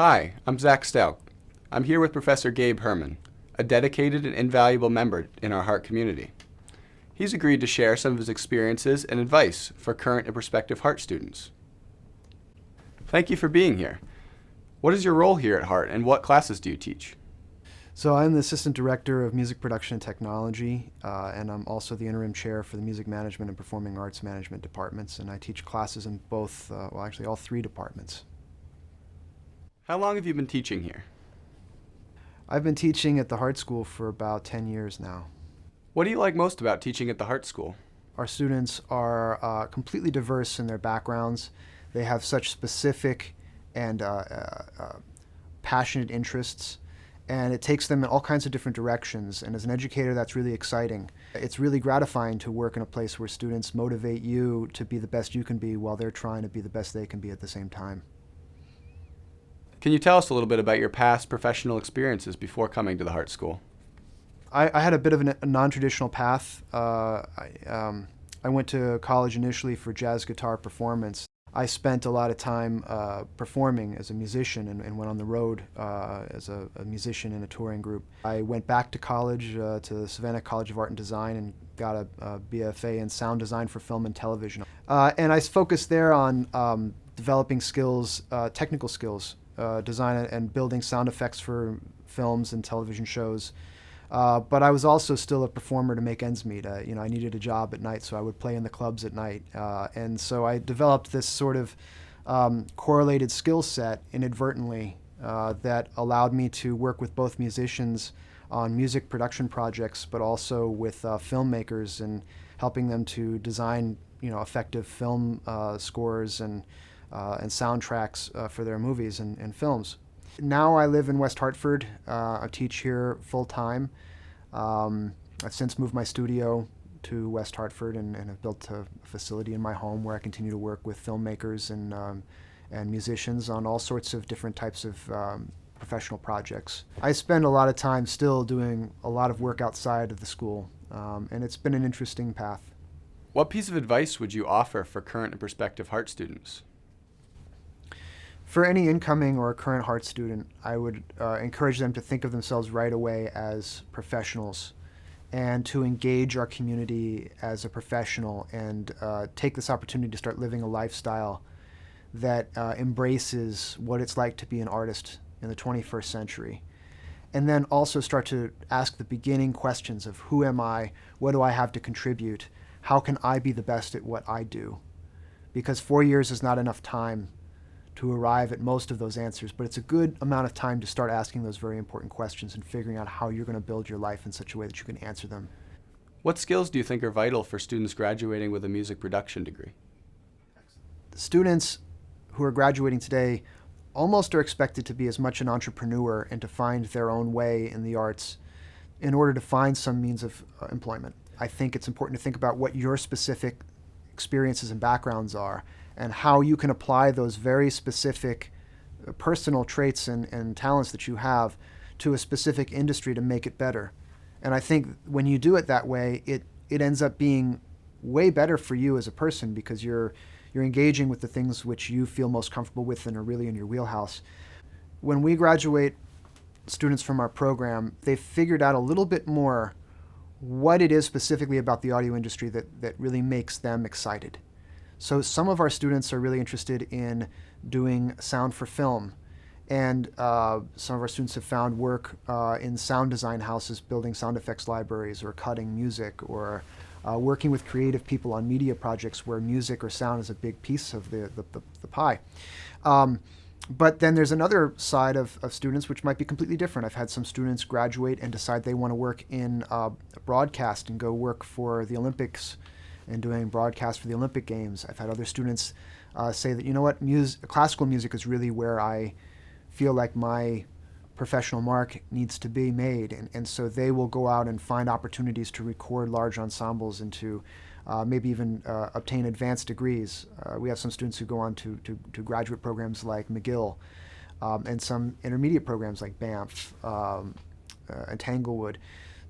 Hi, I'm Zach Stout. I'm here with Professor Gabe Herman, a dedicated and invaluable member in our Heart community. He's agreed to share some of his experiences and advice for current and prospective Heart students. Thank you for being here. What is your role here at Heart, and what classes do you teach? So I'm the Assistant Director of Music Production and Technology, and I'm also the Interim Chair for the Music Management and Performing Arts Management departments, and I teach classes in both, actually all three departments. How long have you been teaching here? I've been teaching at the Heart School for about 10 years now. What do you like most about teaching at the Heart School? Our students are completely diverse in their backgrounds. They have such specific and passionate interests, and it takes them in all kinds of different directions. And as an educator, that's really exciting. It's really gratifying to work in a place where students motivate you to be the best you can be while they're trying to be the best they can be at the same time. Can you tell us a little bit about your past professional experiences before coming to the Heart School? I had a bit of a non-traditional path. I went to college initially for jazz guitar performance. I spent a lot of time performing as a musician and went on the road as a musician in a touring group. I went back to college, to the Savannah College of Art and Design, and got a BFA in sound design for film and television. And I focused there on developing skills, technical skills, design and building sound effects for films and television shows. But I was also still a performer to make ends meet. I needed a job at night, so I would play in the clubs at night. And so I developed this sort of correlated skill set inadvertently that allowed me to work with both musicians on music production projects, but also with filmmakers and helping them to design, effective film scores and soundtracks for their movies and films. Now I live in West Hartford. I teach here full time. I've since moved my studio to West Hartford and have built a facility in my home where I continue to work with filmmakers and musicians on all sorts of different types of professional projects. I spend a lot of time still doing a lot of work outside of the school, and it's been an interesting path. What piece of advice would you offer for current and prospective Heart students? For any incoming or current Heart student, I would encourage them to think of themselves right away as professionals and to engage our community as a professional and take this opportunity to start living a lifestyle that embraces what it's like to be an artist in the 21st century. And then also start to ask the beginning questions of who am I, what do I have to contribute, how can I be the best at what I do? Because 4 years is not enough time to arrive at most of those answers, but it's a good amount of time to start asking those very important questions and figuring out how you're going to build your life in such a way that you can answer them. What skills do you think are vital for students graduating with a music production degree? The students who are graduating today almost are expected to be as much an entrepreneur and to find their own way in the arts in order to find some means of employment. I think it's important to think about what your specific experiences and backgrounds are and how you can apply those very specific personal traits and talents that you have to a specific industry to make it better. And I think when you do it that way, it ends up being way better for you as a person because you're engaging with the things which you feel most comfortable with and are really in your wheelhouse. When we graduate students from our program, they've figured out a little bit more what it is specifically about the audio industry that really makes them excited. So some of our students are really interested in doing sound for film, and some of our students have found work in sound design houses, building sound effects libraries or cutting music, or working with creative people on media projects where music or sound is a big piece of the pie. But then there's another side of students which might be completely different. I've had some students graduate and decide they want to work in broadcast and go work for the Olympics and doing broadcasts for the Olympic Games. I've had other students say that, you know what, classical music is really where I feel like my professional mark needs to be made. And so they will go out and find opportunities to record large ensembles and to maybe even obtain advanced degrees. We have some students who go on to graduate programs like McGill and some intermediate programs like Banff and Tanglewood.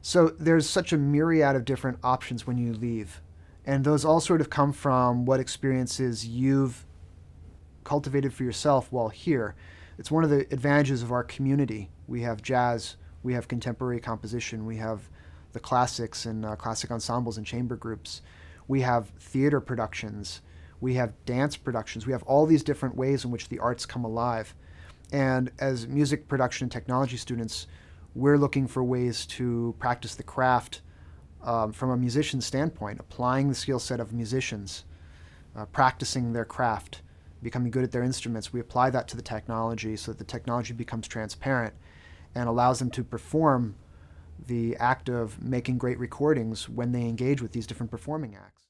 So there's such a myriad of different options when you leave. And those all sort of come from what experiences you've cultivated for yourself while here. It's one of the advantages of our community. We have jazz, we have contemporary composition, we have the classics and classic ensembles and chamber groups. We have theater productions, we have dance productions, we have all these different ways in which the arts come alive. And as music production and technology students, we're looking for ways to practice the craft from a musician's standpoint, applying the skill set of musicians, practicing their craft, becoming good at their instruments. We apply that to the technology so that the technology becomes transparent and allows them to perform the act of making great recordings when they engage with these different performing acts.